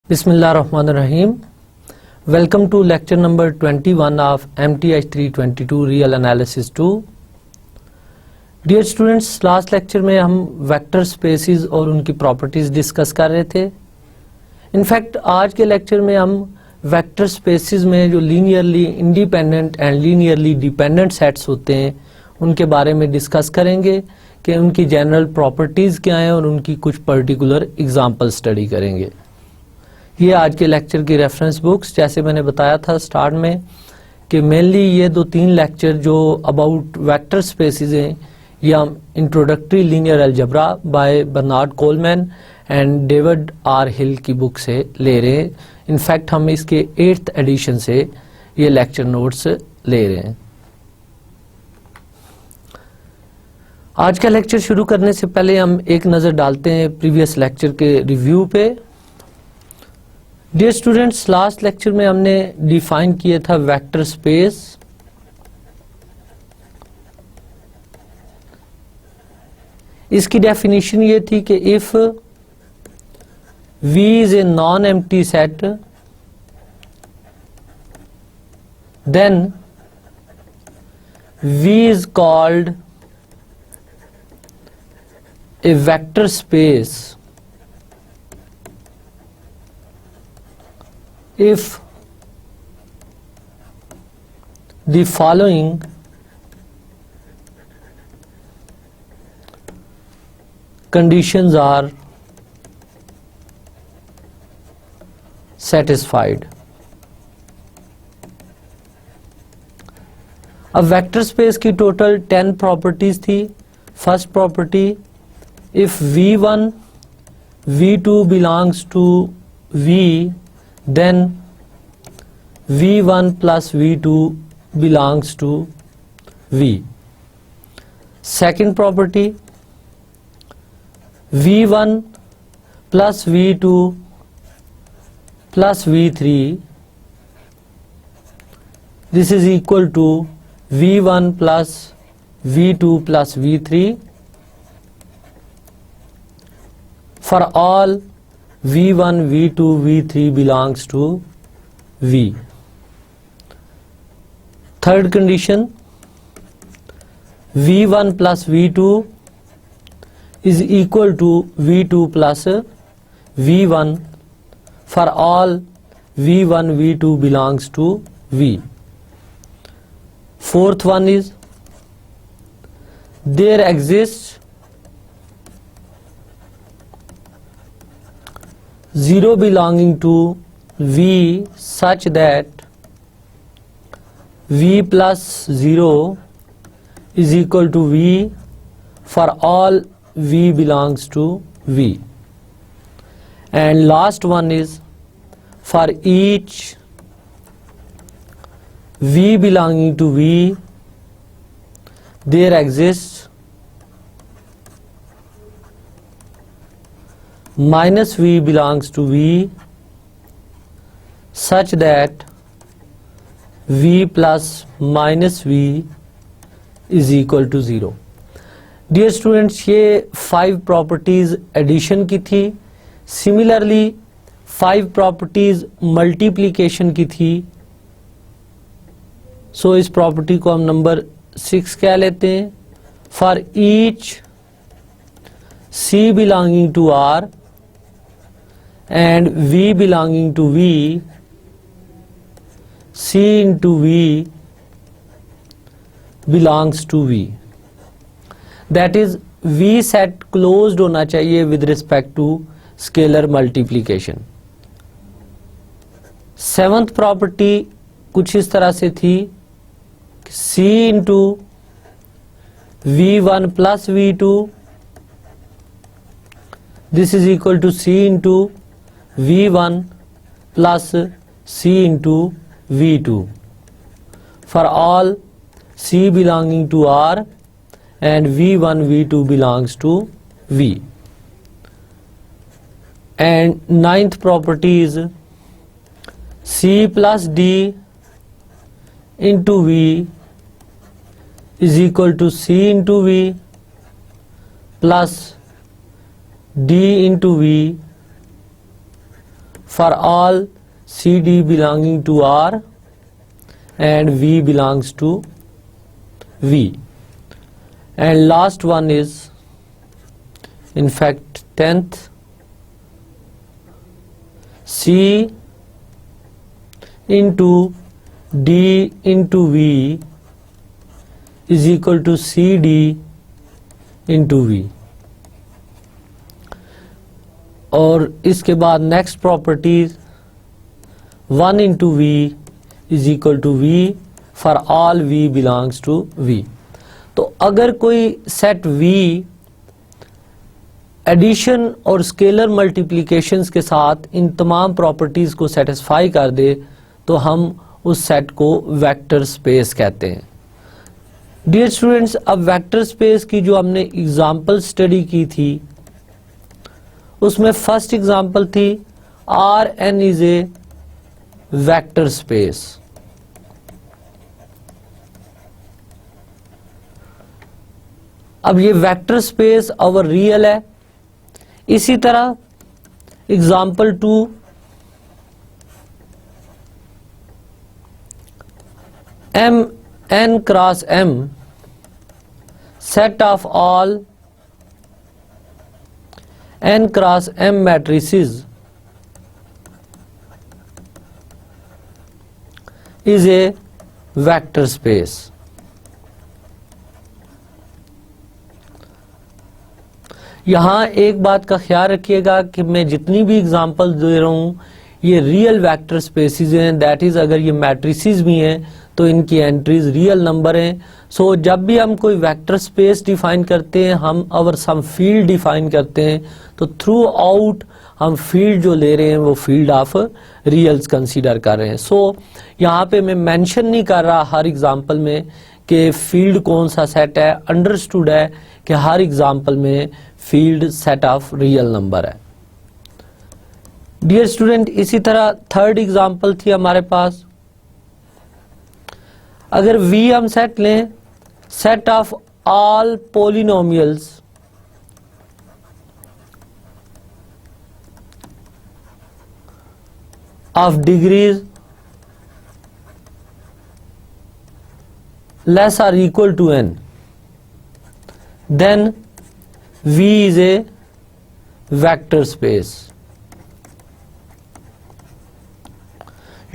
Bismillahirrahmanirrahim. Welcome to lecture number 21 of MTH 322 Real Analysis 2. Dear students, last lecture में हम vector spaces और उनकी properties discuss कर रहे थे. इनफैक्ट आज के लेक्चर में हम वेक्टर स्पेसिस में जो linearly independent and linearly dependent sets होते हैं उनके बारे में डिस्कस करेंगे कि उनकी जनरल प्रॉपर्टीज क्या हैं और उनकी कुछ पर्टिकुलर एग्जांपल स्टडी करेंगे. ये आज के लेक्चर की रेफरेंस बुक्स, जैसे मैंने बताया था स्टार्ट में कि मेनली ये 2-3 लेक्चर जो अबाउट वेक्टर स्पेसिस हैं ये हम introductory linear algebra by Bernard Kolman and David R Hill की बुक से ले रहे हैं. इनफैक्ट हम इसके 8th एडिशन से ये लेक्चर नोट्स ले रहे हैं. आज का लेक्चर शुरू करने से पहले हम एक नज़र डालते हैं प्रीवियस लेक्चर के रिव्यू पे. डियर स्टूडेंट्स, लास्ट लेक्चर में हमने डिफाइन किया था वेक्टर स्पेस. इसकी डेफिनेशन ये थी कि if V is a non-empty set, then V is called a vector space if the following conditions are satisfied. अब वेक्टर स्पेस की टोटल 10 प्रॉपर्टीज थी. First property, if V1 V2 belongs to V, then V1 plus V2 belongs to V. Second property, V1 plus V2 plus V3, this is equal to V1 plus V2 plus V3 for all V1, V2, V3 belongs to V. Third condition, V1 plus V2 is equal to V2 plus V1 for all V1, V2 belongs to V. Fourth one is, there exists 0 belonging to V such that V plus 0 is equal to V for all V belongs to V. And last one is, for each V belonging to V, there exists minus V belongs to V such that V plus minus V is equal to 0. Dear students, ये 5 properties addition की थी. Similarly 5 properties multiplication की थी. सो इस property को हम number 6 कह लेते हैं. For each C belonging to R and V belonging to V, C into V belongs to V. That is, V set closed होना चाहिए with respect to scalar multiplication. 7th property कुछ इस तरह से थी, C into V1 plus V2, this is equal to C into V1 plus C into V2 for all C belonging to R and V1, V2 belongs to V. And 9th property is C plus D into V is equal to C into V plus D into V for all CD belonging to R and V belongs to V. And last one is, in fact, 10th, C into D into V is equal to CD into V. और इसके बाद next properties 1 into V is equal to V for all V belongs to V. तो अगर कोई set V addition और scalar multiplications के साथ इन तमाम प्रॉपर्टीज को सेटिस्फाई कर दे तो हम उस सेट को वेक्टर स्पेस कहते हैं. डियर स्टूडेंट्स, अब वेक्टर स्पेस की जो हमने एग्जांपल स्टडी की थी उसमें फर्स्ट एग्जांपल थी Rn is a vector space. अब ये वेक्टर स्पेस अवर रियल है. इसी तरह example 2 M n cross M set of all n cross M matrices is a vector space. यहाँ एक बात का ख्याल रखिएगा कि मैं जितनी भी एग्जांपल दे रहा हूँ ये रियल वेक्टर स्पेसिस हैं. दैट इज अगर ये मैट्रिसेस भी हैं तो इनकी एंट्रीज रियल नंबर हैं. सो जब भी हम कोई वेक्टर स्पेस डिफाइन करते हैं, हम अवर सम फील्ड डिफाइन करते हैं, तो थ्रू आउट हम फील्ड जो ले रहे हैं वो फील्ड ऑफ रियल्स कंसीडर कर रहे हैं. सो यहाँ पे मैं मेंशन नहीं कर रहा हर एग्जांपल में कि फील्ड कौन सा सेट है. अंडरस्टूड है कि हर एग्जांपल में field set of real number है. डियर स्टूडेंट, इसी तरह थर्ड एग्जांपल थी हमारे पास. अगर V हम सेट लें, set of all polynomials of degrees less or equal to n, then V is a vector space.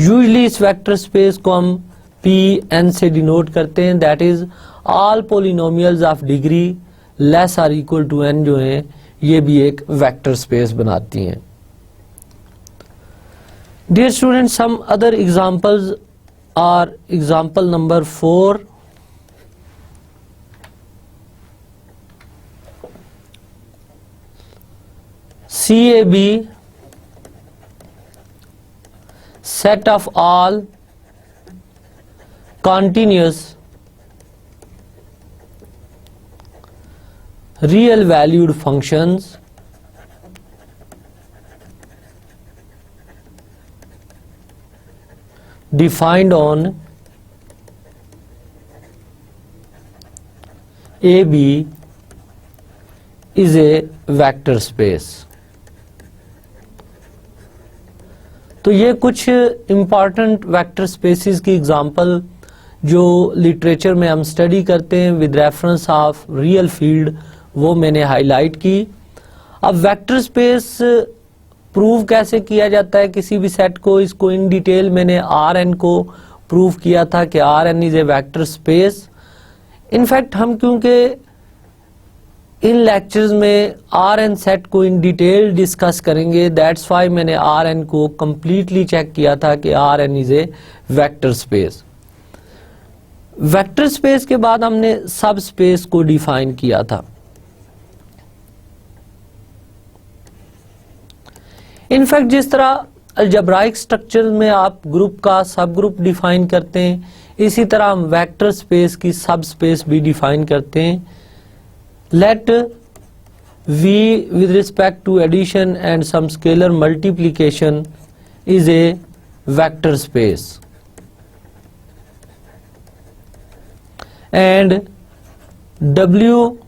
Usually इस वेक्टर स्पेस को हम Pn से डिनोट करते हैं. That is all polynomials of degree less or equal to n जो हैं ये भी एक वेक्टर स्पेस बनाती हैं. Dear student, some other examples are example number 4. CAB set of all continuous real valued functions defined on AB is a vector space. तो ये कुछ इम्पॉर्टेंट वेक्टर स्पेसिस की एग्जांपल जो लिटरेचर में हम स्टडी करते हैं with reference of real field वो मैंने हाईलाइट की. अब वेक्टर स्पेस प्रूव कैसे किया जाता है किसी भी सेट को, इसको इन डिटेल मैंने Rn को प्रूव किया था कि Rn is a vector space. In fact हम क्योंकि इन लेक्चर्स में Rn सेट को इन डिटेल डिस्कस करेंगे, दैट्स वाई मैंने Rn को कंप्लीटली चेक किया था कि Rn is a vector space. Vector space के बाद हमने सब स्पेस को डिफाइन किया था. इनफैक्ट जिस तरह अलजेब्राइक स्ट्रक्चर में आप ग्रुप का सब ग्रुप डिफाइन करते हैं, इसी तरह हम वेक्टर स्पेस की सब स्पेस भी डिफाइन करते हैं. Let V with respect to addition and some scalar multiplication is a vector space, and W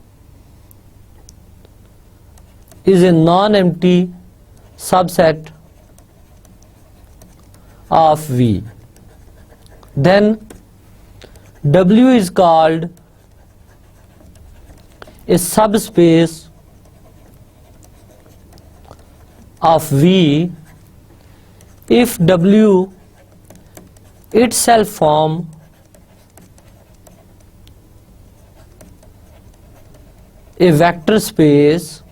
is a non-empty subset of V, then W is called a subspace of V if W itself form a vector space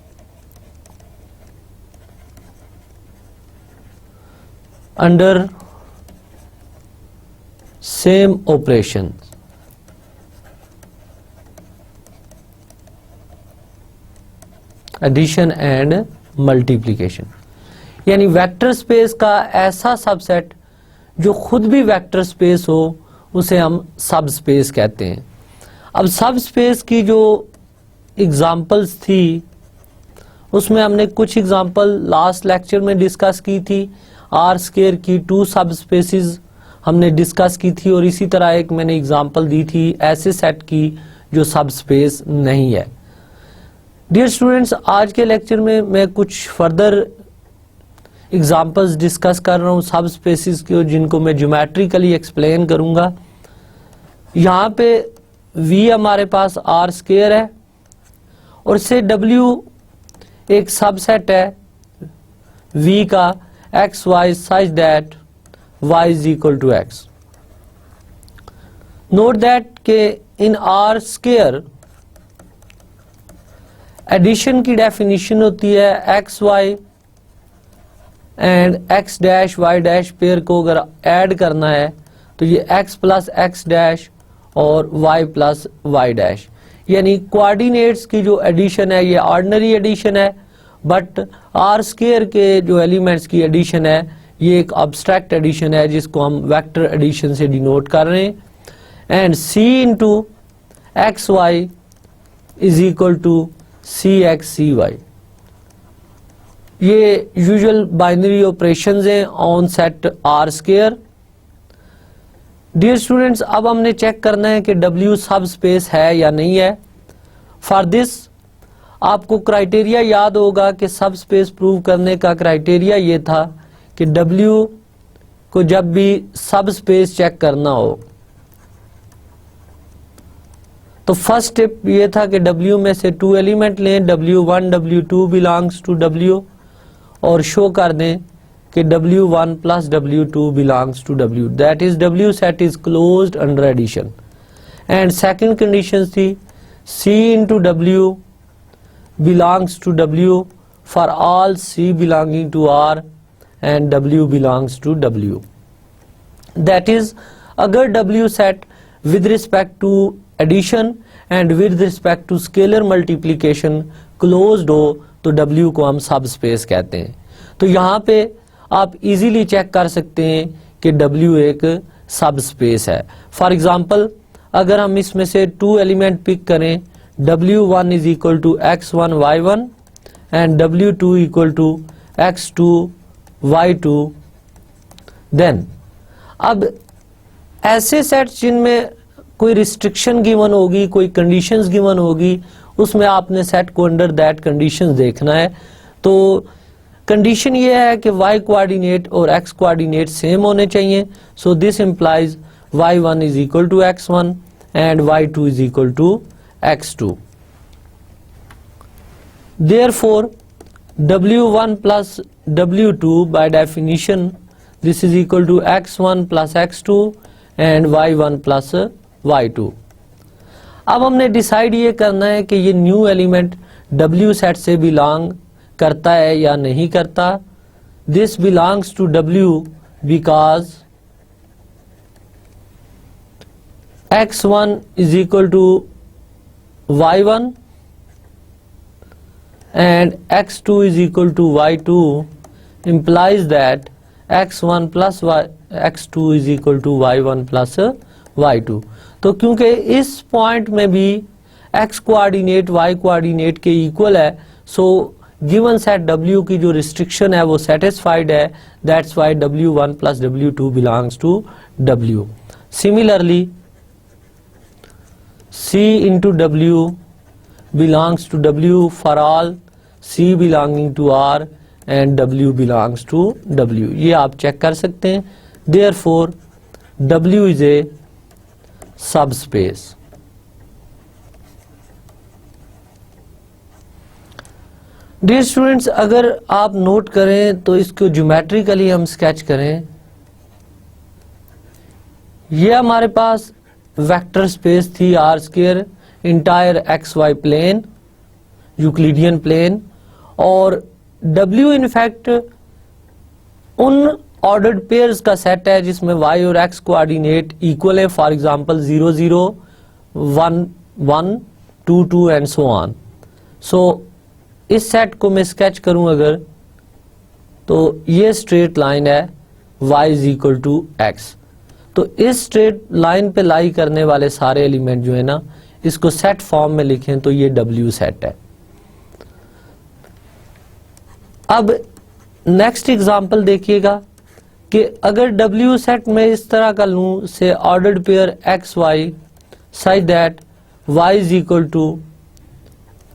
under same operations. Addition and multiplication, यानी vector space का ऐसा subset जो खुद भी vector space हो उसे हम सब स्पेस कहते हैं। अब सब स्पेस की जो एग्जाम्पल्स थी उसमें हमने कुछ एग्जाम्पल लास्ट लेक्चर में डिस्कस की थी। आर स्क्वायर की 2 सब स्पेसिस हमने डिस्कस की थी और इसी तरह एक मैंने एग्जाम्पल दी थी ऐसे सेट की जो सब स्पेस नहीं है। डियर स्टूडेंट्स, आज के लेक्चर में मैं कुछ फर्दर एग्जाम्पल्स डिस्कस कर रहा हूँ सब स्पेसिस के, जिनको मैं ज्योमेट्रिकली एक्सप्लेन करूँगा। यहाँ पे V हमारे पास आर स्क्वायर है और से W एक सबसेट है V का x y such that y is equal to x. Note that के इन आर स्क्वायर एडिशन की डेफिनेशन होती है x y and x dash y dash pair को अगर ऐड करना है तो ये एक्स प्लस एक्स डैश और वाई प्लस वाई डैश, यानी कोऑर्डिनेट्स की जो एडिशन है ये ऑर्डिनरी एडिशन है, बट आर स्क्वायर के जो एलिमेंट्स की एडिशन है ये एक अब्स्ट्रैक्ट एडिशन है जिसको हम वेक्टर एडिशन से डिनोट कर रहे हैं। And c into x y is equal to c x c y, ये यूजुअल बाइनरी ऑपरेशंस हैं on set R square. Dear students, अब हमने चेक करना है कि W सब स्पेस है या नहीं है। फॉर दिस आपको क्राइटेरिया याद होगा कि सब स्पेस प्रूव करने का क्राइटेरिया ये था कि W को जब भी सब स्पेस चेक करना हो तो फर्स्ट स्टेप ये था कि W में से 2 एलिमेंट लें, W1 W2 belongs to W और शो कर दें कि W1 plus W2 belongs to W, that is W set is closed under addition. And second condition थी C into W belongs to W for all C belonging to R and W belongs to W. That is, अगर W set with respect to addition and with respect to scalar multiplication closed हो तो W को हम सब space कहते हैं। तो यहाँ पे आप इजीली चेक कर सकते हैं कि W एक सब स्पेस है। फॉर एग्जाम्पल, अगर हम इसमें से 2 एलिमेंट पिक करें, W1 is equal to x1 y1 and W2 equal to x2 y2, then अब ऐसे सेट जिनमें कोई रिस्ट्रिक्शन गिवन होगी, कोई कंडीशंस गिवन होगी, उसमें आपने सेट को अंडर दैट कंडीशंस देखना है। तो कंडीशन ये है कि y कोऑर्डिनेट और x कोऑर्डिनेट सेम होने चाहिए। So this implies y1 is equal to x1 and y2 is equal to x2। Therefore W1 plus W2 by definition this is equal to x1 plus x2 and y1 plus y2। अब हमने decide ये करना है कि ये new element W set से belong करता है या नहीं करता। This belongs to W because x1 is equal to y1 and x2 is equal to y2 implies that x1 plus x2 is equal to y1 plus y2। तो क्योंकि इस point में भी x कोऑर्डिनेट y कोऑर्डिनेट के equal है, so given set W की जो restriction है वो सेटिस्फाइड है, that's why W1 plus W2 belongs to W। Similarly C into W belongs to W for all C belonging to R and W belongs to W, ये आप check कर सकते हैं। Therefore, W is a subspace. Dear students, अगर आप note करें तो इसको ज्योमेट्रिकली हम स्केच करें। ये हमारे पास वेक्टर स्पेस थी R square, entire x y plane, Euclidean plane, और W इनफैक्ट उन ऑर्डर्ड पेयर्स का सेट है जिसमें y और x कोऑर्डिनेट इक्वल है। For example 0 0 1 1 2 2 and so on. So इस सेट को मैं स्केच करूं अगर, तो ये स्ट्रेट लाइन है y is equal to x. तो इस स्ट्रेट लाइन पे लाई करने वाले सारे एलिमेंट जो है ना, इसको सेट फॉर्म में लिखें तो ये W सेट है। अब नेक्स्ट एग्जांपल देखिएगा कि अगर W सेट में इस तरह का लूं से ordered pair x y such that y is equal to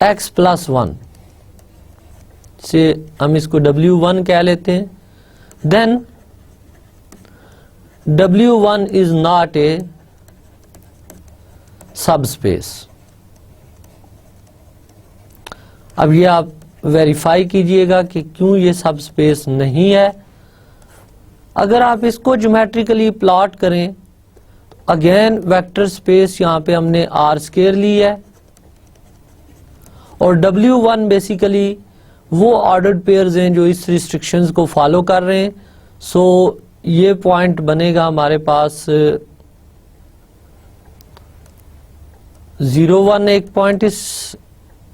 x plus 1 से हम इसको W1 कह लेते हैं, then W1 is not a subspace. अब ये आप वेरीफाई कीजिएगा कि क्यों ये सबस्पेस नहीं है। अगर आप इसको ज्योमेट्रिकली प्लॉट करें, अगेन वेक्टर स्पेस यहाँ पे हमने आर स्क्वायर ली है, और W1 बेसिकली वो ऑर्डर्ड पेयर्स हैं जो इस रिस्ट्रिक्शंस को फॉलो कर रहे हैं। सो ये पॉइंट बनेगा हमारे पास 0 1 एक पॉइंट इस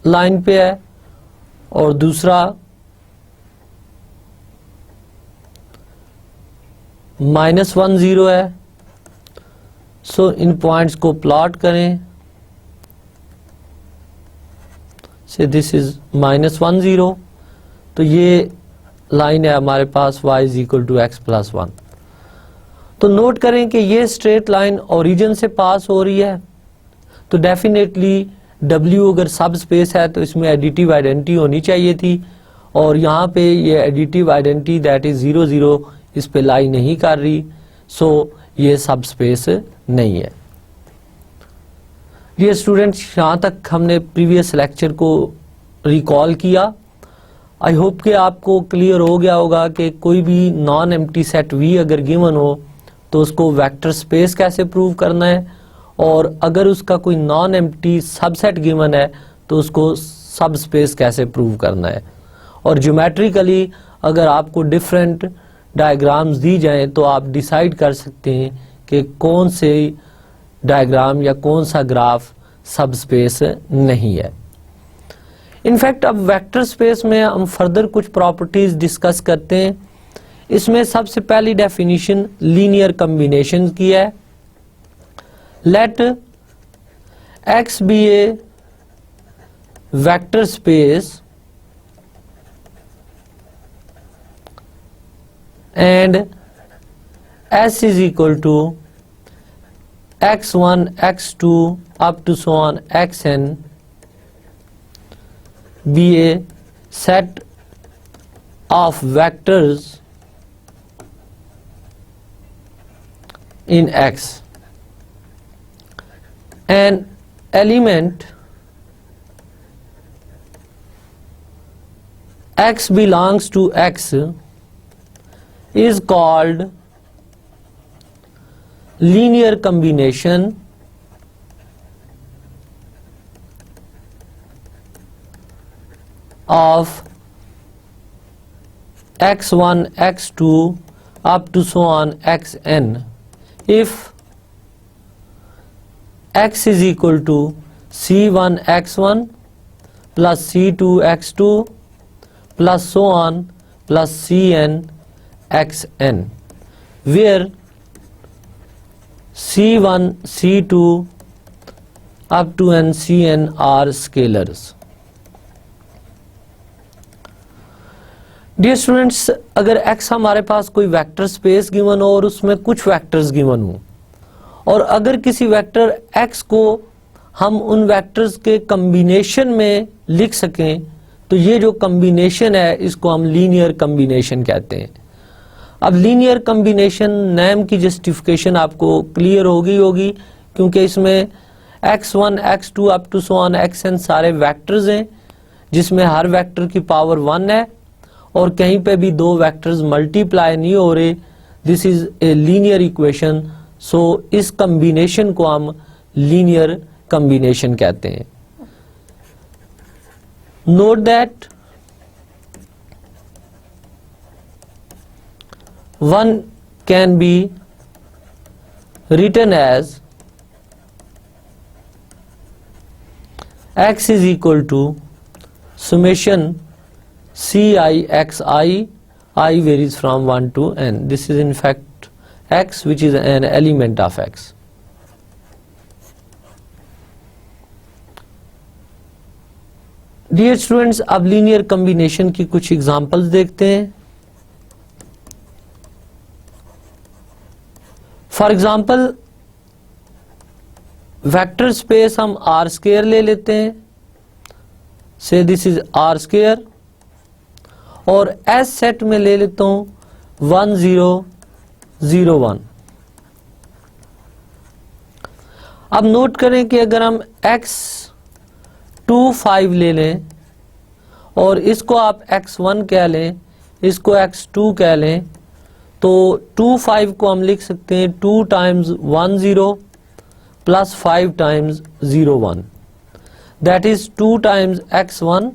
लाइन पे है, और दूसरा -1 0 है। सो इन पॉइंट्स को प्लॉट करें। से दिस इज -1 0, तो ये लाइन है हमारे पास y is equal to x plus 1। तो नोट करें कि ये स्ट्रेट लाइन ओरिजिन से पास हो रही है, तो डेफिनेटली W अगर सब स्पेस है तो इसमें एडिटिव आइडेंटिटी होनी चाहिए थी, और यहाँ पे ये एडिटिव आइडेंटिटी दैट इज 0 0 इस पे लाई नहीं कर रही। सो ये सब स्पेस नहीं है। ये स्टूडेंट्स, यहाँ तक हमने प्रीवियस लेक्चर को रिकॉल किया। आई होप कि आपको क्लियर हो गया होगा कि कोई भी नॉन एम्प्टी सेट V अगर गिवन हो तो उसको वेक्टर स्पेस कैसे प्रूव करना है, और अगर उसका कोई नॉन एम्प्टी सबसेट गिवन है तो उसको सब स्पेस कैसे प्रूव करना है। और ज्योमेट्रिकली अगर आपको डिफरेंट डायग्राम्स दी जाएं तो आप डिसाइड कर सकते हैं कि कौन से डायग्राम या कौन सा ग्राफ सब स्पेस नहीं है। इनफैक्ट अब वेक्टर स्पेस में हम फर्दर कुछ प्रॉपर्टीज डिस्कस करते हैं। इसमें सबसे पहली डेफिनेशन लीनियर कॉम्बिनेशन की है। Let X be a vector space and S is equal to x1 x2 up to so on xn be a set of vectors in X. An element X belongs to X is called linear combination of x1 x2 up to so on xn if x is equal to c1 x1 plus c2 x2 plus so on plus cn xn, where C1, C2 up to and Cn are scalars. Dear students, अगर x हमारे पास कोई vector space given हो और उसमें कुछ vectors given हो, और अगर किसी वेक्टर x को हम उन वेक्टर्स के कॉम्बिनेशन में लिख सकें तो ये जो कॉम्बिनेशन है इसको हम लीनियर कॉम्बिनेशन कहते हैं। अब लीनियर कम्बिनेशन नेम की जस्टिफिकेशन आपको क्लियर होगी क्योंकि इसमें x1, x2 up to so on xn सारे वेक्टर्स हैं जिसमें हर वेक्टर की पावर 1 है और कहीं पे भी दो वेक्टर्स मल्टीप्लाई नहीं हो रहे। This is a linear equation, so इस कम्बिनेशन को हम लीनियर कम्बिनेशन कहते हैं। Note that one can be written as x is equal to summation ci xi, I varies from 1 to n. This is in fact x, which is an element of x. Dear students, अब linear combination की कुछ examples देखते हैं। For example vector space हम are square ले लेते हैं, से दिस इज आर स्क्वायर, और एस सेट में ले लेता हूं 1 0 0 1। अब नोट करें कि अगर हम x 2 5 ले लें और इसको आप x1 कह लें, इसको x2 कह लें, तो 2 5 को हम लिख सकते हैं 2 times 1 0 plus 5 times 0 1, that is 2 times x1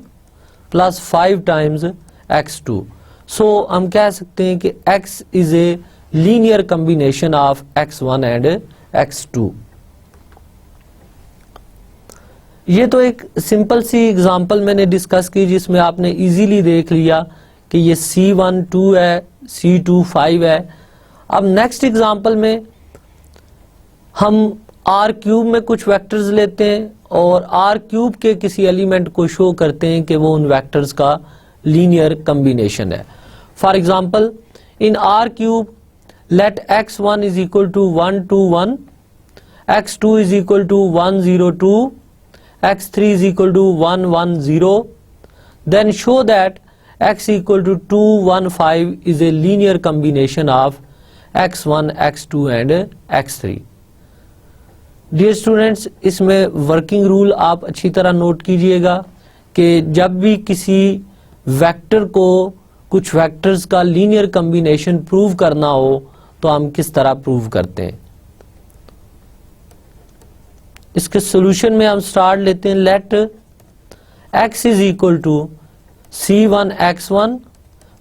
plus 5 times x2। सो हम कह सकते हैं कि x is a linear combination of x1 and x2। ये तो एक सिंपल सी एग्जांपल मैंने डिस्कस की जिसमें आपने इजीली देख लिया कि ये C1 2 है, C2 5 है। अब नेक्स्ट एग्जांपल में हम R क्यूब में कुछ वेक्टर्स लेते हैं और R क्यूब के किसी एलिमेंट को शो करते हैं कि वो उन वेक्टर्स का लीनियर कम्बिनेशन है। For example in R cube let x1 is equal to 1 2 1, x2 is equal to 1 0 2, x3 is equal to 1 1 0, then show that x equal to 2 1 5 is a linear combination of x1 x2 and x3। Dear students, इसमें working rule आप अच्छी तरह note कीजिएगा कि जब भी किसी vector को कुछ वेक्टर्स का लीनियर कम्बिनेशन प्रूव करना हो तो हम किस तरह प्रूव करते हैं। इसके सॉल्यूशन में हम स्टार्ट लेते हैं। Let x is equal to c1 x1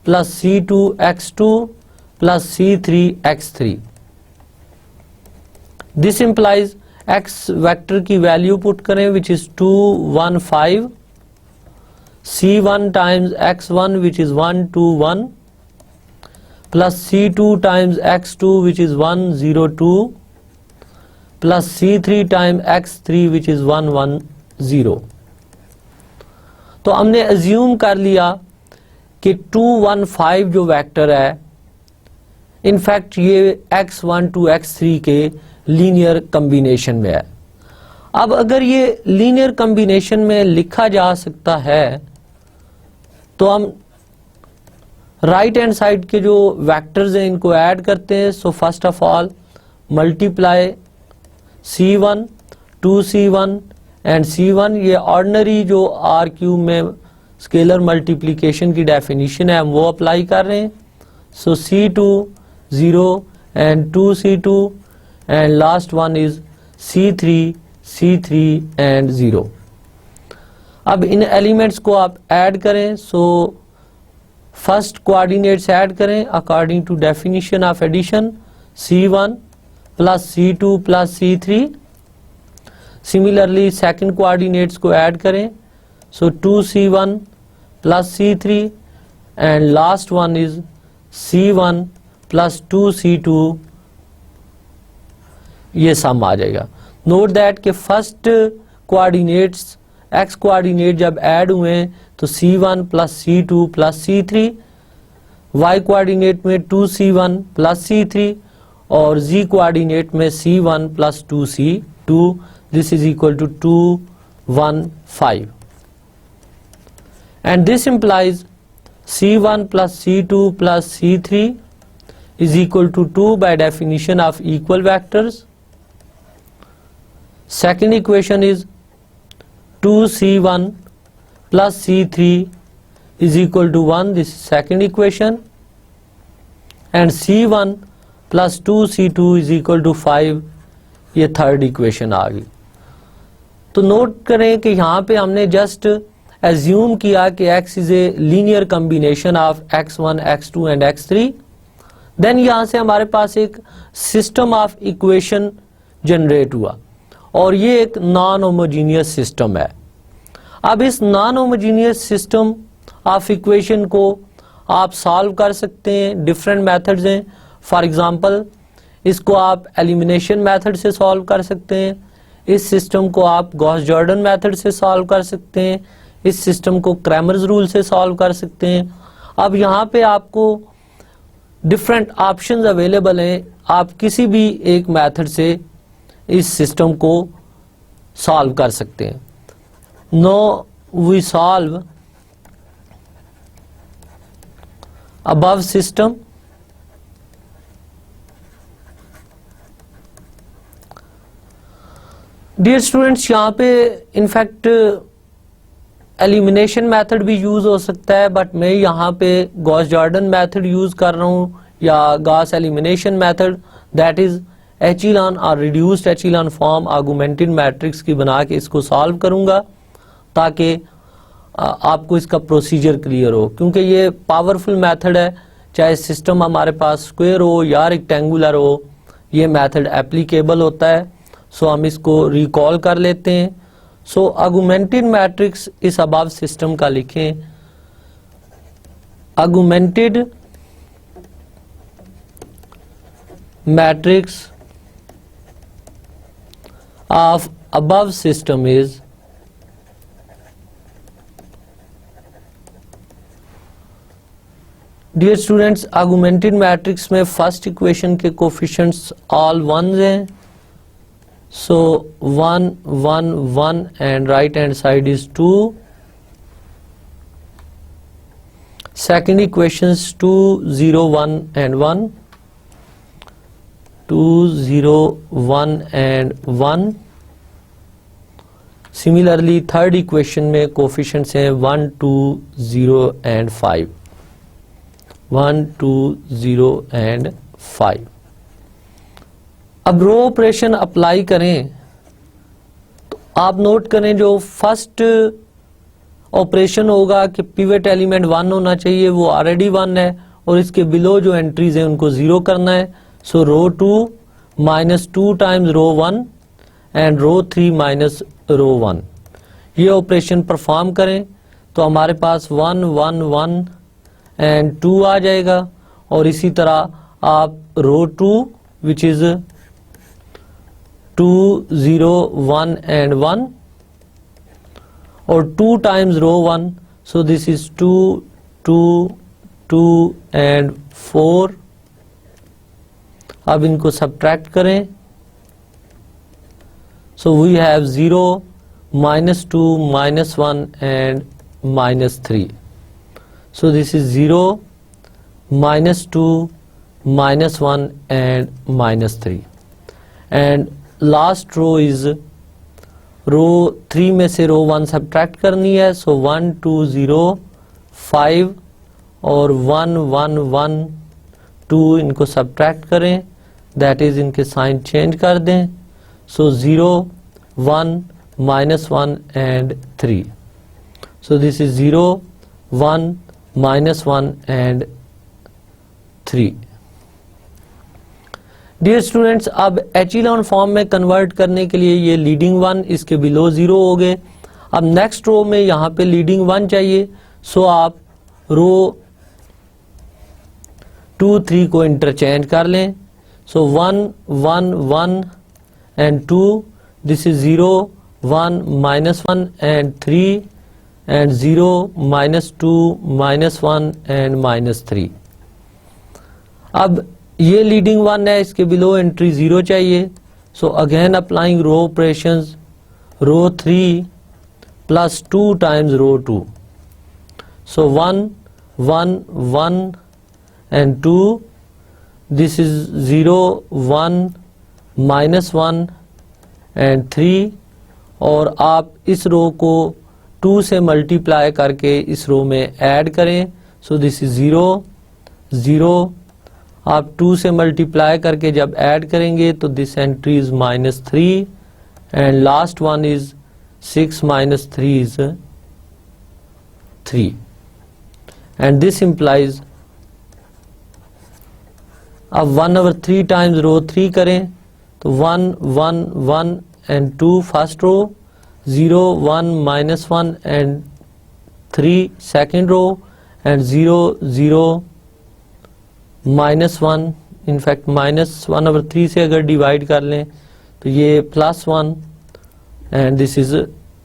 plus c2 x2 plus c3 x3। This implies x vector की वैल्यू पुट करें which is 2 1 5, c1 times x1 which is 1 2 1 plus c2 times x2 which is 1 0 2 plus c3 time x3 which is 1 1 0। तो हमने assume कर लिया कि 2 1 5 जो vector है in fact ये x1 to x3 के लीनियर कम्बिनेशन में है। अब अगर ये लीनियर कम्बिनेशन में लिखा जा सकता है तो हम राइट हैंड साइड के जो वेक्टर्स हैं इनको ऐड करते हैं। So first of all multiply C1 2C1 and C1, ये ऑर्डिनरी जो R क्यूब में स्केलर मल्टीप्लिकेशन की डेफिनेशन है हम वो अप्लाई कर रहे हैं। So C2 0 and 2C2 and last one is C3 and 0। अब इन एलिमेंट्स को आप ऐड करें। सो फर्स्ट कोऑर्डिनेट्स ऐड करें according to definition of addition, C1 plus C2 plus C3। Similarly second coordinates को ऐड करें। सो 2C1 plus C3 and last one is C1 plus 2C2, ये सम आ जाएगा। नोट दैट के first coordinates x coordinate जब add हुए हैं तो C1 plus C2 plus C3, y coordinate में 2C1 प्लस C3 और z कोऑर्डिनेट में C1 plus 2C2। This is equal to 2 1 5 and this implies C1 plus C2 plus C3 is equal to 2 by definition of equal vectors. Second equation is 2c1 plus c3 is equal to 1. This is second equation. And c1 plus 2c2 is equal to 5. ये third equation आ गई. तो note करें कि यहाँ पे हमने just assume किया कि x is a linear combination of x1, x2 and x3. Then यहाँ से हमारे पास एक सिस्टम ऑफ इक्वेशन जनरेट हुआ और ये एक नॉन होमोजीनियस सिस्टम है. अब इस non homogeneous system of equation को आप सॉल्व कर सकते हैं. डिफरेंट मेथड्स हैं. फॉर एग्जांपल इसको आप एलिमिनेशन मेथड से सॉल्व कर सकते हैं. इस सिस्टम को आप गॉस जॉर्डन मेथड से सॉल्व कर सकते हैं. इस सिस्टम को क्रैमर्स रूल से सॉल्व कर सकते हैं. अब यहाँ पे आपको डिफरेंट ऑप्शंस अवेलेबल हैं. आप किसी भी एक मेथड से इस सिस्टम को सॉल्व कर सकते हैं. Now we solve above system. Dear students, यहाँ पे इनफैक्ट एलिमिनेशन मेथड भी यूज हो सकता है, बट मैं यहाँ पे गॉस जॉर्डन मेथड यूज कर रहा हूँ या Gauss elimination method, that is echelon और reduced echelon form augmented matrix की बना के इसको सॉल्व करूँगा ताकि आपको इसका प्रोसीजर क्लियर हो. क्योंकि ये पावरफुल मेथड है, चाहे सिस्टम हमारे पास स्क्वायर हो या रेक्टेंगुलर हो, ये मेथड एप्लीकेबल होता है. सो हम इसको रिकॉल कर लेते हैं. सो आर्गुमेंटेड मैट्रिक्स इस अबव सिस्टम का लिखें. Augmented matrix of above system is dear students, augmented matrix में फर्स्ट इक्वेशन के कोफिशिएंट्स ऑल वंस हैं. So 1, 1, 1 and right hand side is 2. Second equations 2, 0, 1 and 1. 2, 0, 1 and 1. Similarly third equation में coefficients हैं 1, 2, 0 and 5. 1, 2, 0 and 5. अब row operation apply करें तो आप note करें जो फर्स्ट ऑपरेशन होगा कि पिवट एलिमेंट 1 होना चाहिए, वो ऑलरेडी 1 है और इसके बिलो जो एंट्रीज हैं उनको 0 करना है. So row 2 minus 2 times row 1 and row 3 minus row 1. ये ऑपरेशन परफॉर्म करें तो हमारे पास 1, 1, 1 एंड 2 आ जाएगा. और इसी तरह आप रो 2 विच इज 2, 0, 1 and 1 और 2 times row 1, so this is 2, 2, 2 and 4. अब इनको सब्ट्रैक्ट करें. so we have 0, -2, -1 and -3. so this is 0, -2, -1 and -3. and last row is row 3 में से रो 1 सब्ट्रैक्ट करनी है. सो 1, 2, 0, 5 और 1, 1, 1, 2 इनको सब्ट्रैक्ट करें, दैट इज इनके साइन चेंज कर दें. So 0, 1, -1 and 3. So this is 0, 1, -1 and 3. Dear students, अब एचिलॉन फॉर्म में कन्वर्ट करने के लिए ये लीडिंग 1 इसके बिलो 0 हो गए. अब नेक्स्ट रो में यहाँ पे लीडिंग 1 चाहिए. सो आप रो 2, 3 को इंटरचेंज कर लें. सो 1, 1, 1 and 2. This is 0, 1, -1 and 3 and 0, -2, -1 and -3. अब ये लीडिंग 1 है, इसके बिलो एंट्री 0 चाहिए. So again applying row operations. Row 3 plus 2 times row 2. So 1, 1, 1 and 2. This is 0 1 -1 and 3, और आप इस रो को 2 से मल्टीप्लाई करके इस रो में ऐड करें. सो दिस इज 0 0, आप 2 से मल्टीप्लाई करके जब ऐड करेंगे तो this entry is -3 and last one is 6 - 3 is 3, and this implies. अब 1/3 टाइम्स रो 3 करें तो 1 1 1 and 2 first row, 0 1 -1 and 3 second row, and 0 0 -1. In fact -1/3 से अगर डिवाइड कर लें तो ये +1 and this is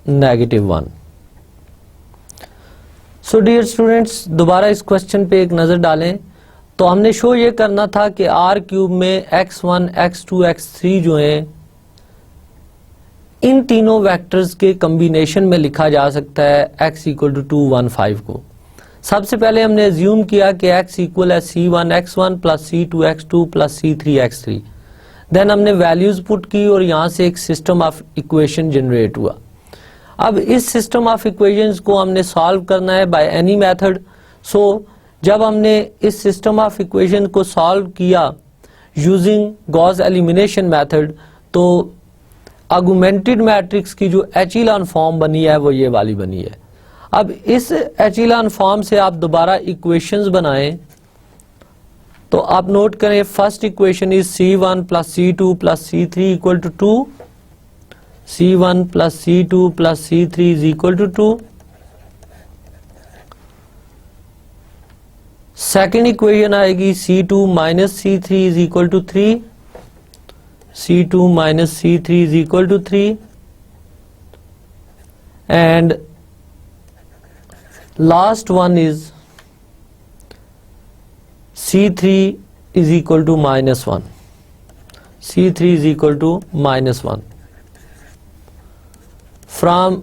-1. So dear students, दोबारा इस क्वेश्चन पे एक नजर डालें. तो हमने शो ये करना था कि R³ में x1 x2 x3 जो हैं इन तीनों वेक्टर्स के कॉम्बिनेशन में लिखा जा सकता है x = 2 1 5 को. सबसे पहले हमने अज्यूम किया कि x इक्वल है c1 x1 + c2 x2 + c3 x3. Then हमने वैल्यूज पुट की और यहाँ से एक सिस्टम ऑफ इक्वेशन जनरेट हुआ. अब इस सिस्टम ऑफ इक्वेशंस को हमने सॉल्व करना है बाय एनी मेथड. सो जब हमने इस सिस्टम ऑफ इक्वेशन को सॉल्व किया यूजिंग गॉस एलिमिनेशन मेथड, तो आर्गुमेंटेड मैट्रिक्स की जो एचिलॉन फॉर्म बनी है वो ये वाली बनी है. अब इस एचिलॉन फॉर्म से आप दोबारा इक्वेशंस बनाएं तो आप नोट करें, first equation is c1 + c2 + c3 = 2, c1 + c2 + c3 = 2. Second equation आएगी c2 - c3 = 3, c2 - c3 = 3, and last one is c3 = -1, c3 = -1. From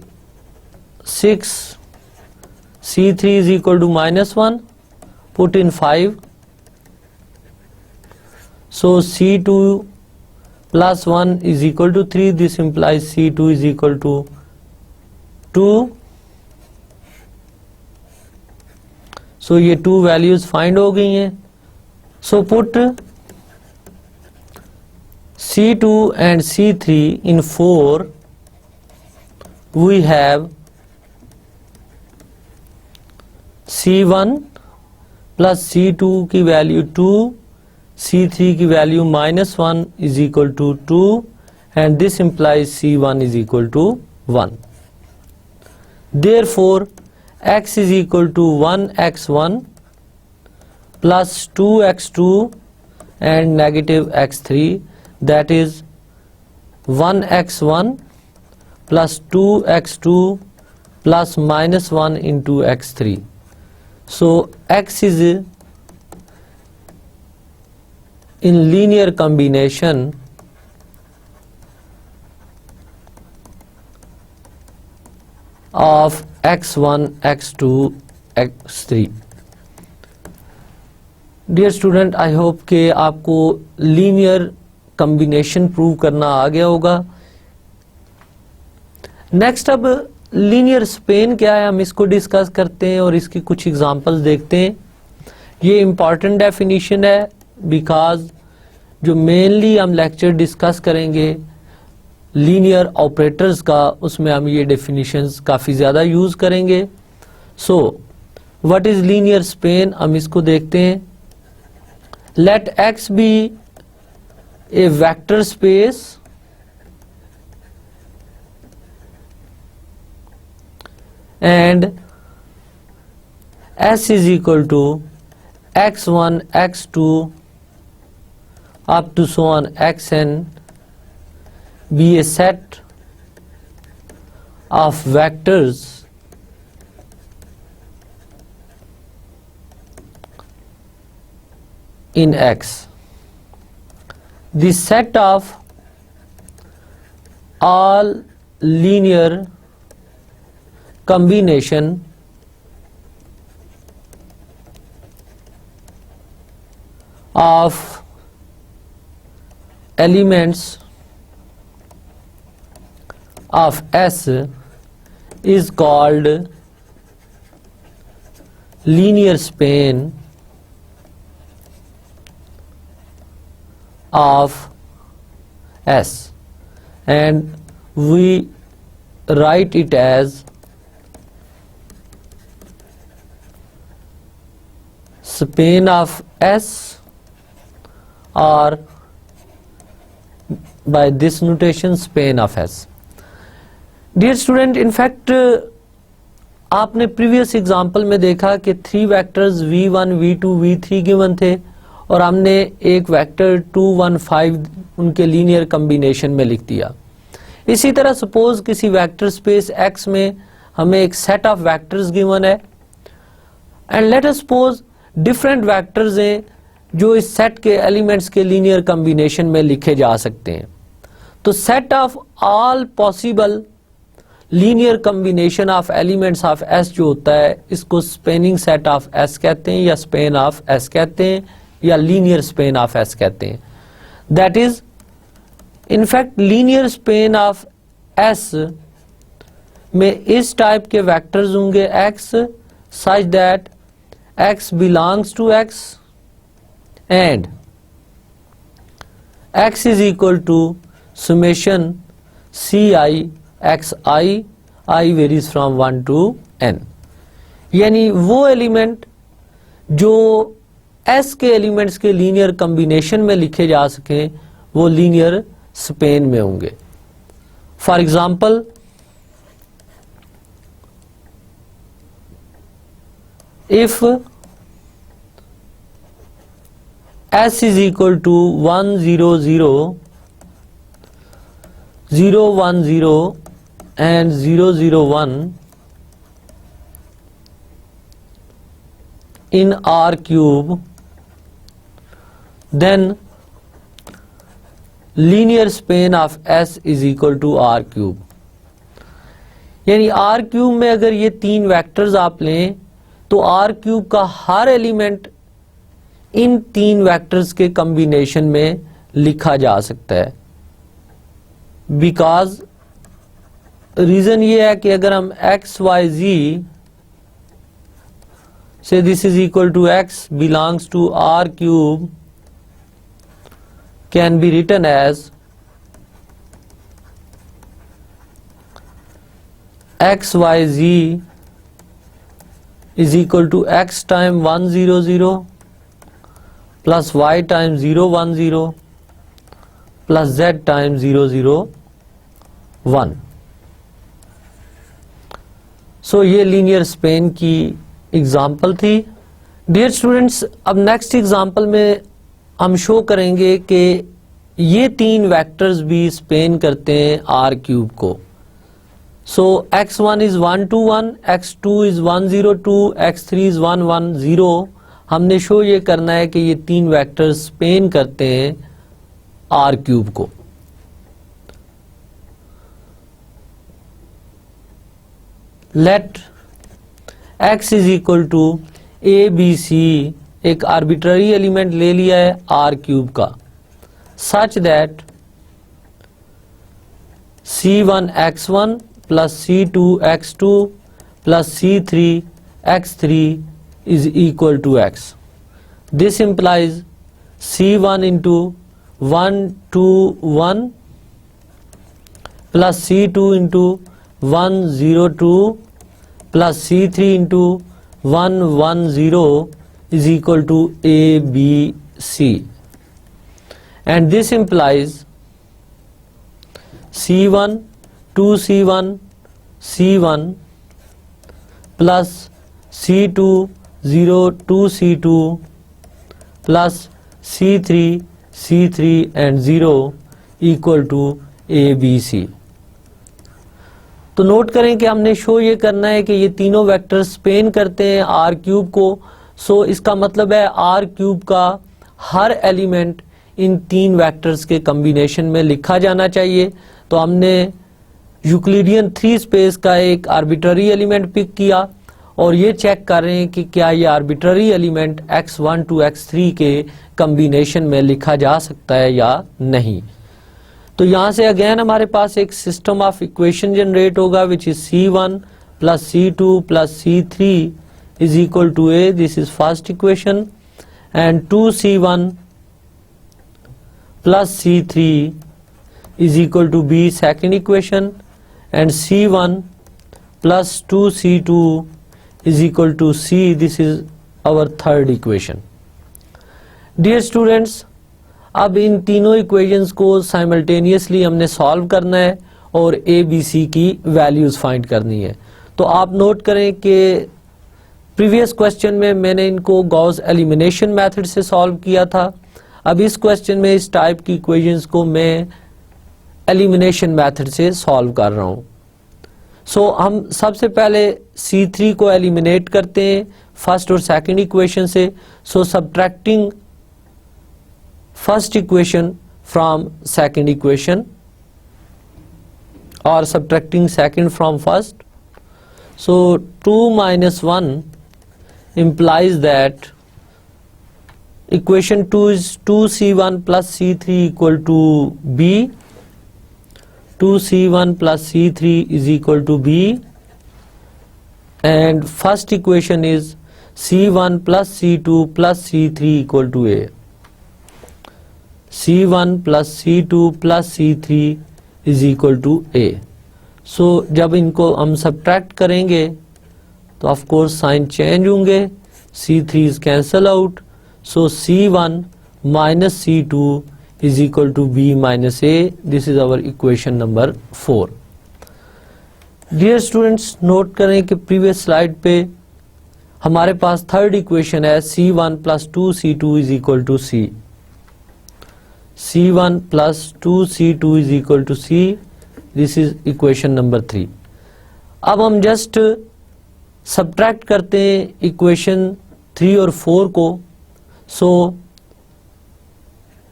6 c3 = -1, put in 5, so c2 + 1 = 3. This implies c2 = 2. So ये 2 values find हो गई हैं. So put c2 and c3 in 4. We have c1 + c2 की value 2, c3 की value -1 = 2, and this implies c1 = 1. Therefore x = 1x1 + 2x2 and -x3, that is 1x1 + 2x2 + -1 into x3. So x is in linear combination of x1 x2 x3. Dear student, I hope कि आपको linear combination prove करना आ गया होगा. Next, अब linear span क्या है हम इसको डिस्कस करते हैं और इसकी कुछ एग्जांपल्स देखते हैं. ये इम्पॉर्टेंट डेफिनेशन है बिकॉज जो मेनली हम लेक्चर डिस्कस करेंगे लीनियर ऑपरेटर्स का, उसमें हम ये डेफिनेशंस काफ़ी ज़्यादा यूज़ करेंगे. So what is linear span, हम इसको देखते हैं. Let X be a vector space and S is equal to x1 x2 up to so on xn be a set of vectors in X. The set of all linear combination of elements of S is called linear span of S, and we write it as span of S, or by this notation span of S. Dear student, in fact आपने previous example में देखा कि 3 vectors v1, v2, v3 given थे और हमने एक vector 2, 1, 5 उनके linear combination में लिख दिया। इसी तरह सपोज किसी वेक्टर स्पेस X में हमें एक सेट ऑफ वेक्टर्स गिवन है and let us suppose different vectors हैं जो इस सेट के एलिमेंट्स के लीनियर कम्बिनेशन में लिखे जा सकते हैं। तो set of all possible linear combination of elements of S जो होता है इसको स्पेनिंग सेट ऑफ S कहते हैं या स्पेन ऑफ S कहते हैं या लीनियर स्पेन ऑफ S कहते हैं। That is in fact linear span of S में इस टाइप के वेक्टर्स होंगे X such that X belongs to X and X is equal to summation Ci xi, I varies from 1 to n, यानी वो element जो S के elements के linear combination में लिखे जा सकें वो लीनियर स्पेन में होंगे। For example if S is equal to 1 0 0 0 1 0 and 0 0 1 in R cube, then linear span of S is equal to R cube। यानी R cube में अगर ये 3 वेक्टर्स आप लें तो R cube का हर एलिमेंट इन 3 वेक्टर्स के कॉम्बिनेशन में लिखा जा सकता है। बिकॉज रीजन ये है कि अगर हम x y z से this is equal to x belongs to R cube can be written as x y z is equal to x time 1 0 0 plus y time 0 1 0 plus z time 0 0 1। So ये linear span की example थी। Dear students, अब next example में हम show करेंगे कि ये 3 vectors भी स्पेन करते हैं R क्यूब को। सो x1 is 1 2 1, x2 is 1 0 2, x3 is 1 1 0। हमने शो ये करना है कि ये 3 वेक्टर्स स्पेन करते हैं R क्यूब को। Let x is equal to a b c, एक आर्बिट्ररी एलिमेंट ले लिया है R क्यूब का, such that c1 x1 plus c2 x2 plus c3 x3 is equal to x. This implies c1 into 1 2 1 plus c2 into 1 0 2 plus c3 into 1 1 0 is equal to a b c, and this implies c1 2 c1 c1 plus c2 0 2 c2 plus c3 c3 and 0 equal to a b c। तो note करें कि हमने show ये करना है कि ये तीनों वेक्टर स्पेन करते हैं R क्यूब को। सो इसका मतलब है R क्यूब का हर एलिमेंट इन 3 वेक्टर्स के कॉम्बिनेशन में लिखा जाना चाहिए। तो हमने यूक्लिडियन 3 स्पेस का एक आर्बिट्ररी एलिमेंट पिक किया और ये चेक कर रहे हैं कि क्या ये arbitrary element x1 to x3 के कम्बिनेशन में लिखा जा सकता है या नहीं। तो यहाँ से अगेन हमारे पास एक सिस्टम ऑफ इक्वेशन जनरेट होगा which is C1 plus C2 plus C3 is equal to A. This is first equation, and 2C1 plus C3 is equal to B, second equation, and C1 plus 2C2 is equal to C. This is our third equation. Dear students, अब इन तीनों equations को simultaneously हमने solve करना है और ए b सी की values find करनी है। तो आप नोट करें कि प्रीवियस क्वेश्चन में मैंने इनको गॉस एलिमिनेशन मेथड से सॉल्व किया था। अब इस क्वेश्चन में इस टाइप की इक्वेशंस को मैं एलिमिनेशन मेथड से सॉल्व कर रहा हूँ। सो हम सबसे पहले C3 को एलिमिनेट करते हैं फर्स्ट और सेकंड इक्वेशन से। सो subtracting first equation from second equation or subtracting second from first. So 2 minus 1 implies that equation 2 is 2C1 plus C3 equal to B. 2C1 plus C3 is equal to B, and first equation is C1 plus C2 plus C3 equal to A. C1 plus C2 plus C3 is equal to A. So जब इनको हम subtract करेंगे तो of course sign change होंगे, C3 is cancel out, so C1 minus C2 is equal to B minus A. This is our equation number 4. Dear students, note करें कि previous slide पे हमारे पास थर्ड इक्वेशन है C1 plus 2C2 is equal to C. C1 plus 2C2 is equal to C. This is equation number 3. अब हम just subtract करते हैं equation 3 और 4 को। सो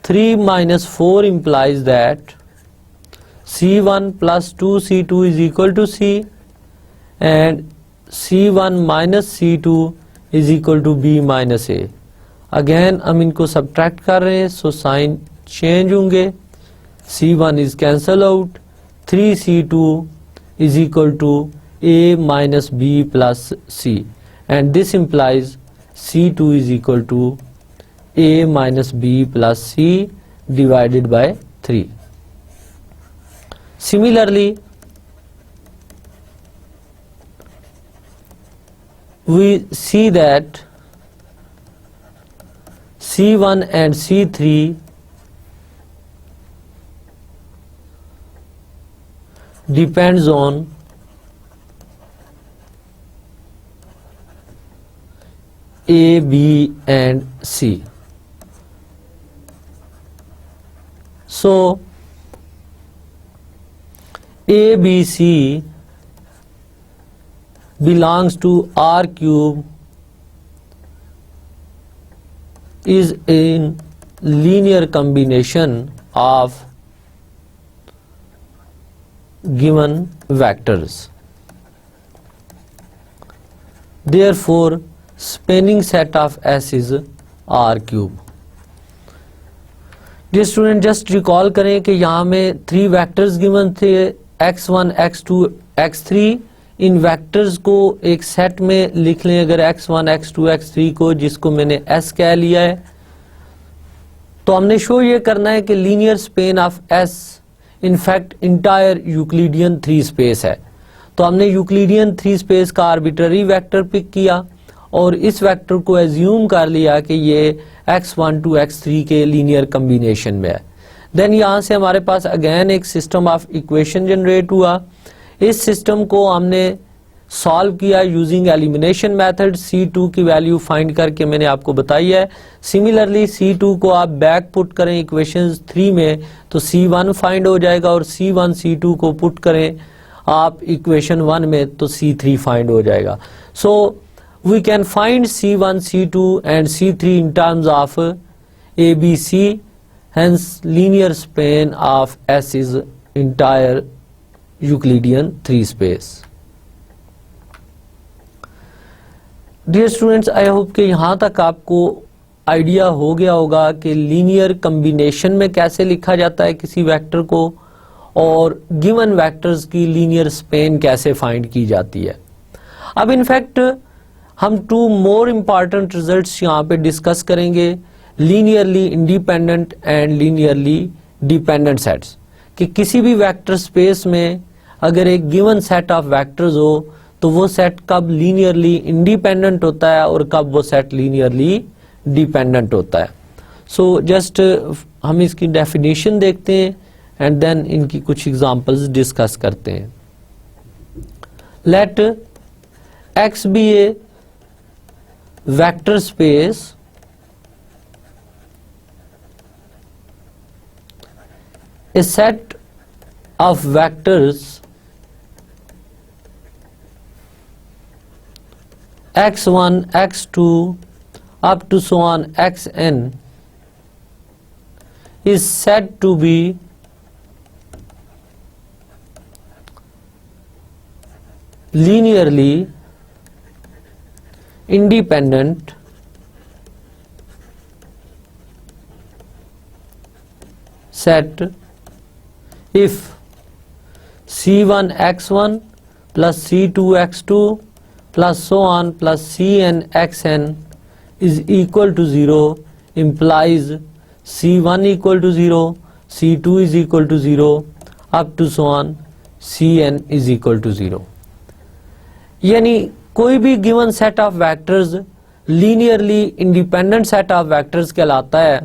3 minus 4 implies that C1 plus 2C2 is equal to C, and C1 minus C2 is equal to B minus A. Again हम इनको subtract कर रहे हैं, सो साइन चेंज होंगे, C1 is cancel out, 3C2 is equal to A minus B plus C, and this implies C2 is equal to A minus B plus C divided by 3. Similarly, we see that C1 and C3 depends on A, B and C. So A, B, C belongs to R cube is in linear combination of given vectors. Therefore, spanning set of S is R cube. Dear student, just recall करें कि यहाँ में 3 vectors given थे, x1, x2, x3. इन vectors को एक set में लिख लें अगर x1, x2, x3 को, जिसको मैंने S कह लिया है। तो हमने शो ये करना है कि linear span of S in fact entire Euclidean 3 space है। तो हमने यूक्लिडियन 3 स्पेस का आर्बिट्ररी वेक्टर पिक किया और इस वेक्टर को एज्यूम कर लिया कि ये x1 to x3 के लीनियर कम्बिनेशन में है। देन यहाँ से हमारे पास अगेन एक सिस्टम ऑफ इक्वेशन जनरेट हुआ। इस सिस्टम को हमने सॉल्व किया यूजिंग एलिमिनेशन मेथड। C2 की वैल्यू फाइंड करके मैंने आपको बताई है। सिमिलरली C2 को आप बैक पुट करें इक्वेशन 3 में तो C1 फाइंड हो जाएगा, और C1 C2 को पुट करें आप इक्वेशन 1 में तो C3 फाइंड हो जाएगा। So we can find C1, C2 and C3 in terms of ABC, hence linear span of S is entire Euclidean 3 space. Dear students, I hope कि यहाँ तक आपको आइडिया हो गया होगा कि लीनियर कम्बिनेशन में कैसे लिखा जाता है किसी वेक्टर को और गिवन वेक्टर्स की लीनियर स्पेन कैसे फाइंड की जाती है। अब इनफैक्ट हम टू मोर इम्पॉर्टेंट रिजल्ट्स यहाँ पे डिस्कस करेंगे, linearly independent and linearly dependent sets, कि किसी भी वेक्टर स्पेस में अगर एक गिवन सेट ऑफ वेक्टर्स हो तो वो सेट कब लीनियरली इंडिपेंडेंट होता है और कब वो सेट लीनियरली डिपेंडेंट होता है। सो जस्ट हम इसकी डेफिनेशन देखते हैं एंड देन इनकी कुछ एग्जांपल्स डिस्कस करते हैं। Let X be a vector space a set of vectors x1 x2 up to so on xn is said to be linearly independent set if c1 x1 plus c2 x2 plus so on plus cn xn is equal to 0 implies c1 equal to 0, c2 is equal to 0 up to so on cn is equal to 0। यानी कोई भी given set of vectors linearly independent set of vectors कहलाता है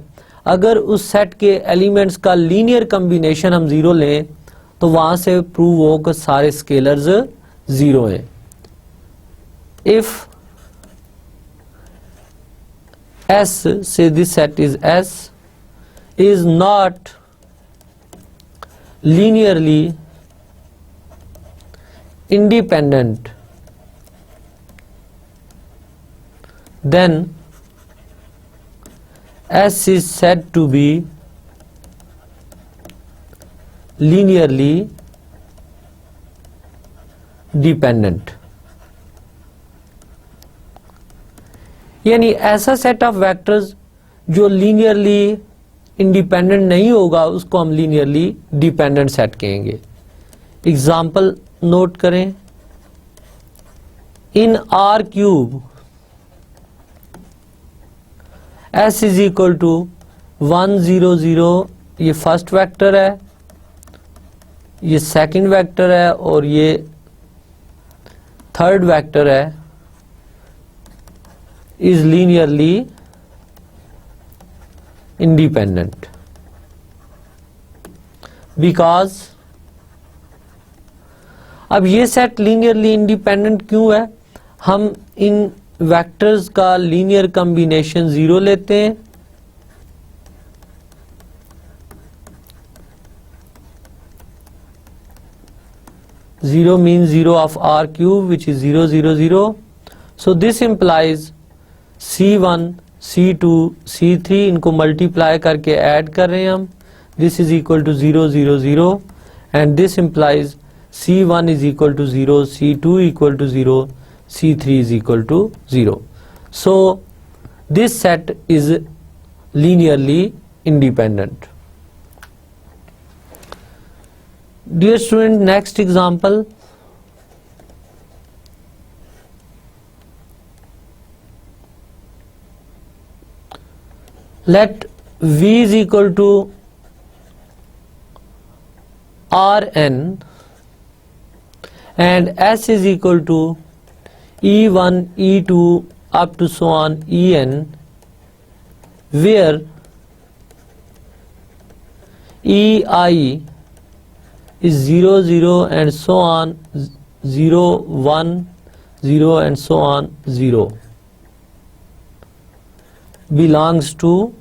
अगर उस set के elements का linear combination हम जीरो लें तो वहां से प्रूव हो कि सारे स्केलर्स जीरो हैं। If S, say this set is S, is not linearly independent, then S is said to be linearly dependent। यानी ऐसा सेट ऑफ वेक्टर्स जो लीनियरली इंडिपेंडेंट नहीं होगा उसको हम लीनियरली डिपेंडेंट सेट कहेंगे। एग्जाम्पल नोट करें, in R cube S is equal to 1 0 0, ये फर्स्ट वेक्टर है, ये सेकंड वेक्टर है और ये थर्ड वेक्टर है, is linearly independent because अब ये सेट लीनियरली इंडिपेंडेंट क्यों है? हम इन वेक्टर्स का लीनियर कॉम्बिनेशन जीरो लेते हैं, zero means 0 of R cube which is 0 0 0, so this implies C1 C2 C3 इनको मल्टीप्लाई करके ऐड कर रहे हैं हम, this is equal to 0 0 0 and this implies C1 is equal to 0, C2 equal to 0, C3 is equal to 0, so this set is linearly independent। Dear student, next example, let V is equal to Rn and S is equal to E1 E2 up to so on En, where Ei is 0 0 and so on 0 1 0 and so on 0 belongs to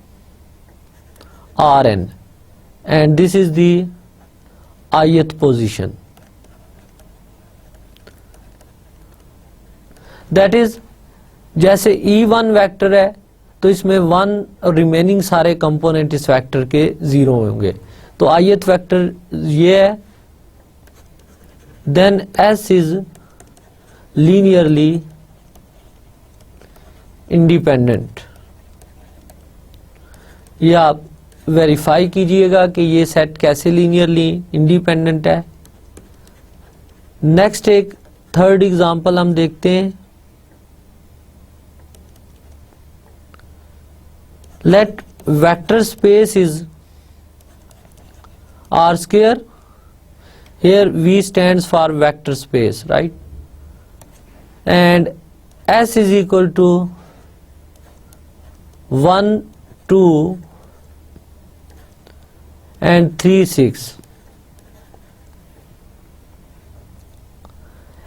Rn and this is the ith position, that is जैसे E1 vector है तो इसमें 1 remaining सारे component इस vector के 0 होंगे, तो ith vector ये है, then S is linearly independent. ये आप वेरीफाई कीजिएगा कि ये सेट कैसे लीनियरली इंडिपेंडेंट है। नेक्स्ट एक थर्ड एग्जांपल हम देखते हैं। Let vector space is R square. Here V stands for vector space, right? And S is equal to 1, 2 and 3, 6.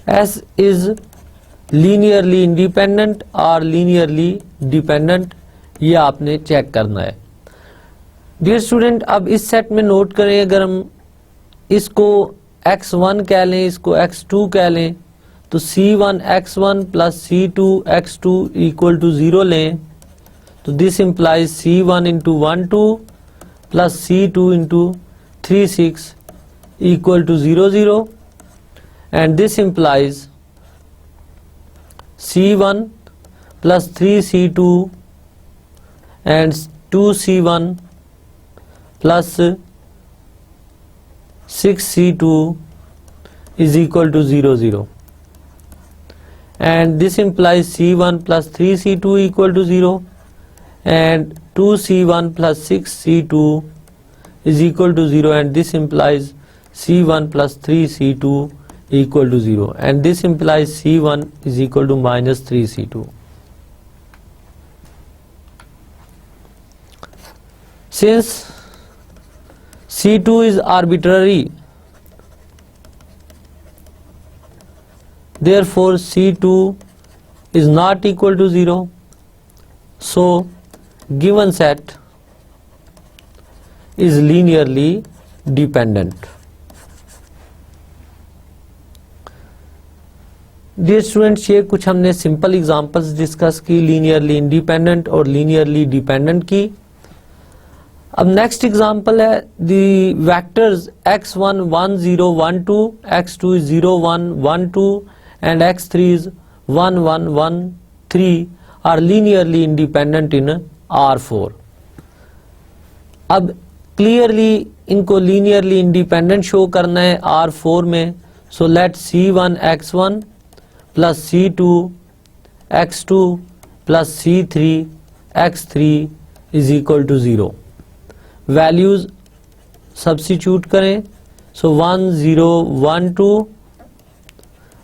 S is linearly independent or linearly dependent, ये आपने check करना है। Dear student, अब इस set में नोट करें, अगर हम इसको x1 कह लें, इसको x2 कह लें, तो c1 x1 plus c2 x2 equal to 0 लें, तो this implies c1 into 1 2 plus c2 into 3 6 equal to 0 0, and this implies c1 plus 3c2 and 2c1 plus 6c2 is equal to 0 0, and this implies c1 plus 3c2 equal to 0 and 2c1 plus 6c2 is equal to 0, and this implies c1 plus 3c2 equal to 0, and this implies c1 is equal to minus 3c2. Since C2 is arbitrary, therefore C2 is not equal to 0. So given set is linearly dependent. Dear students, ये कुछ हमने simple examples discuss की, linearly independent और linearly dependent की। अब next example है दी vectors x1 1 0 1 2, x2 is 0 1 1 2 and x3 is 1 1 1 3 are linearly independent in R4। अब clearly इनको लीनियरली इंडिपेंडेंट शो करना है R4 में, so let c1 x1 plus c2 x2 plus c3 x3 is equal to 0। Values substitute करें, so 1 0 1 2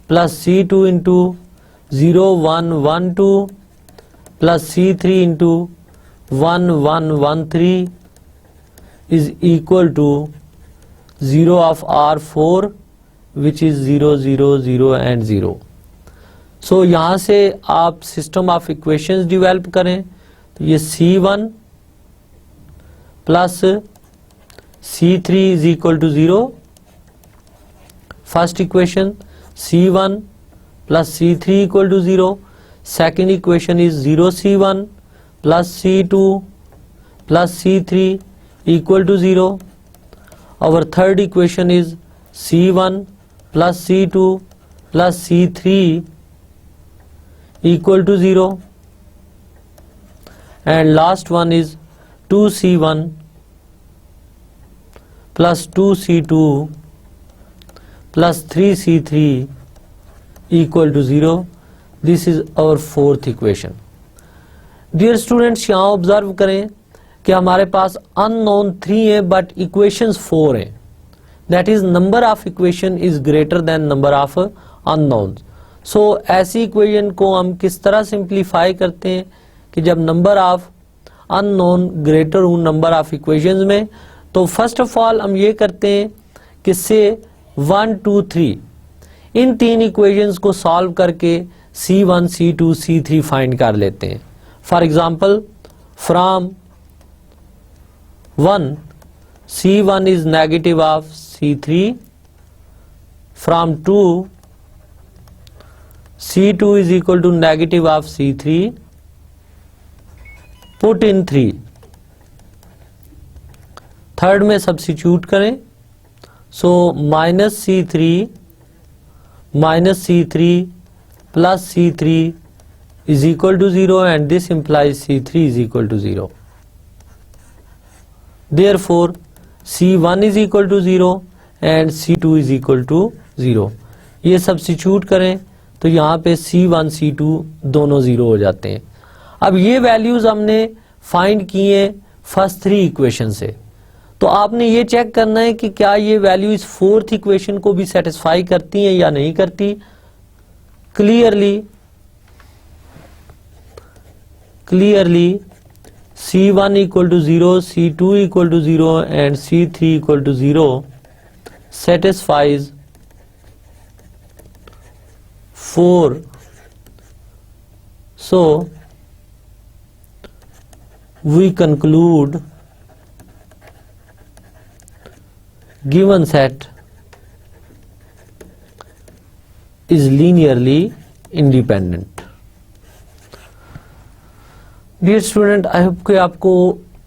plus c2 into 0 1 1 2 plus c3 into 1 1 1 3 is equal to 0 of R4 which is 0 0 0 and 0। सो यहाँ से आप system of equations develop करें, तो ये c1 plus c3 is equal to 0, first equation c1 plus c3 equal to 0, second equation is 0 c1 plus c2 plus c3 equal to 0, और third equation is c1 plus c2 plus c3 equal to 0, and last one is 2c1 plus 2c2 plus 3c3 equal to 0. This is our fourth equation. Dear students, यहाँ observe करें कि हमारे पास unknown 3 है but equations 4 हैं, that is number of equation is greater than number of unknowns. So ऐसी equation को हम किस तरह सिंप्लीफाई करते हैं कि जब नंबर ऑफ अननोन ग्रेटर हो नंबर ऑफ इक्वेशंस में, तो फर्स्ट ऑफ ऑल हम ये करते हैं कि से 1 2 3 इन तीन इक्वेशंस को सॉल्व करके C1 C2 C3 फाइंड कर लेते हैं। For example from 1 C1 is negative of C3, from 2 C2 is equal to negative of C3, put in 3, third में सब्स्टिट्यूट करें, so minus C3 plus C3 is equal to 0 and this implies C3 is equal to 0. Therefore C1 is equal to 0 and C2 is equal to 0. ये substitute करें तो यहाँ पे C1 C2 दोनों 0 हो जाते हैं. अब ये वैल्यूज हमने फाइंड किए फर्स्ट 3 इक्वेशन से, तो आपने ये चेक करना है कि क्या ये वैल्यू इस फोर्थ इक्वेशन को भी सेटिस्फाई करती हैं या नहीं करती. Clearly C1 equal to 0, C2 equal to 0 and C3 equal to 0 satisfies 4. So we conclude given set is linearly independent. Dear student, I hope कि आपको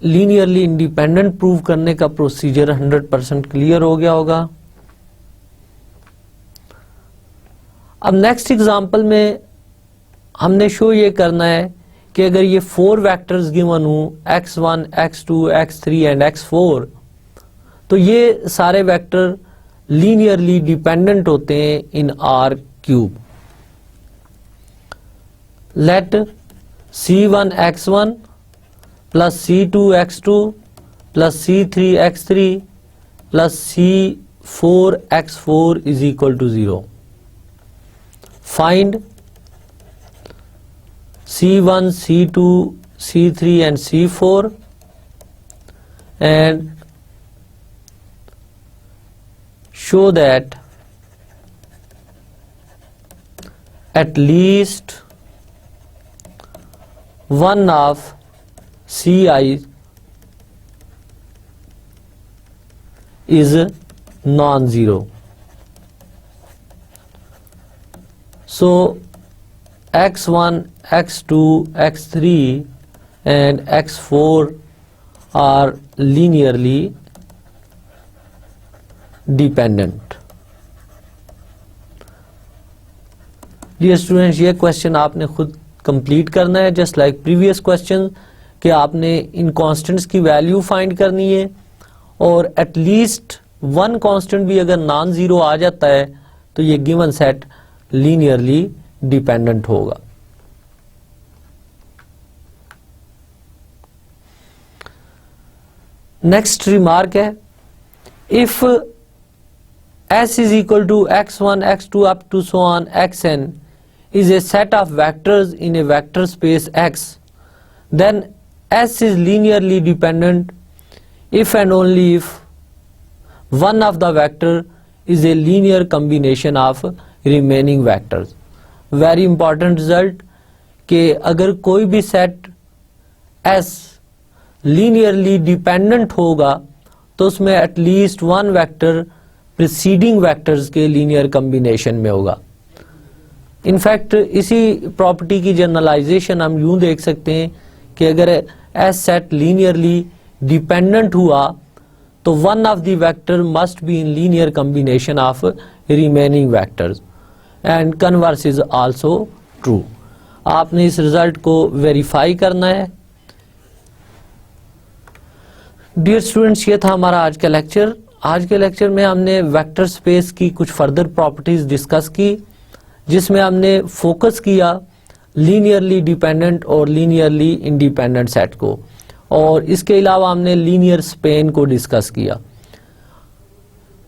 लीनियरली इंडिपेंडेंट प्रूव करने का प्रोसीजर 100% क्लियर हो गया होगा. अब नेक्स्ट एग्जांपल में हमने शो ये करना है कि अगर ये 4 वेक्टर्स गिवन हो x1, x2, x3 and x4, तो ये सारे वेक्टर लीनियरली डिपेंडेंट होते हैं in R cube. Let C1 x1 plus C2 x2 plus C3 x3 plus C4 x4 is equal to 0. Find C1, C2, C3 and C4 and show that at least one of Ci is non-zero. So x1, x2, x3 and x4 are linearly dependent. Dear students, ये question आपने खुद complete करना है just like previous question कि आपने इन constants की value find करनी है और एटलीस्ट वन कांस्टेंट भी अगर नॉन जीरो आ जाता है तो ये गिवन सेट लीनियरली डिपेंडेंट होगा. नेक्स्ट रिमार्क है, if S is equal to x1, x2 up to so on xn is a set of vectors in a vector space X, then S is linearly dependent if and only if one of the vector is a linear combination of remaining vectors. Very important result कि अगर कोई भी set S linearly dependent होगा तो उसमें at least one vector preceding vectors के linear combination में होगा. इनफैक्ट इसी प्रॉपर्टी की जनरलाइजेशन हम यूं देख सकते हैं कि अगर एस सेट लीनियरली डिपेंडेंट हुआ तो one of the vector must be in linear combination of remaining vectors and converse is also true. आपने इस रिजल्ट को वेरीफाई करना है. डियर स्टूडेंट्स, ये था हमारा आज का लेक्चर. आज के लेक्चर में हमने वेक्टर स्पेस की कुछ फर्दर प्रॉपर्टीज डिस्कस की जिसमें हमने फोकस किया लीनियरली डिपेंडेंट और लीनियरली इंडिपेंडेंट सेट को, और इसके अलावा हमने लीनियर स्पेन को डिस्कस किया.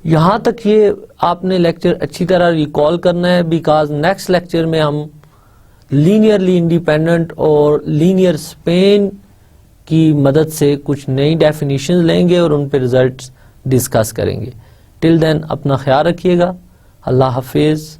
यहाँ तक ये आपने लेक्चर अच्छी तरह रिकॉल करना है बिकॉज नेक्स्ट लेक्चर में हम लीनियरली इंडिपेंडेंट और लीनियर स्पेन की मदद से कुछ नई डेफिनेशन लेंगे और उन पे रिजल्ट्स डिस्कस करेंगे. टिल देन अपना ख्याल रखिएगा. अल्लाह हाफिज.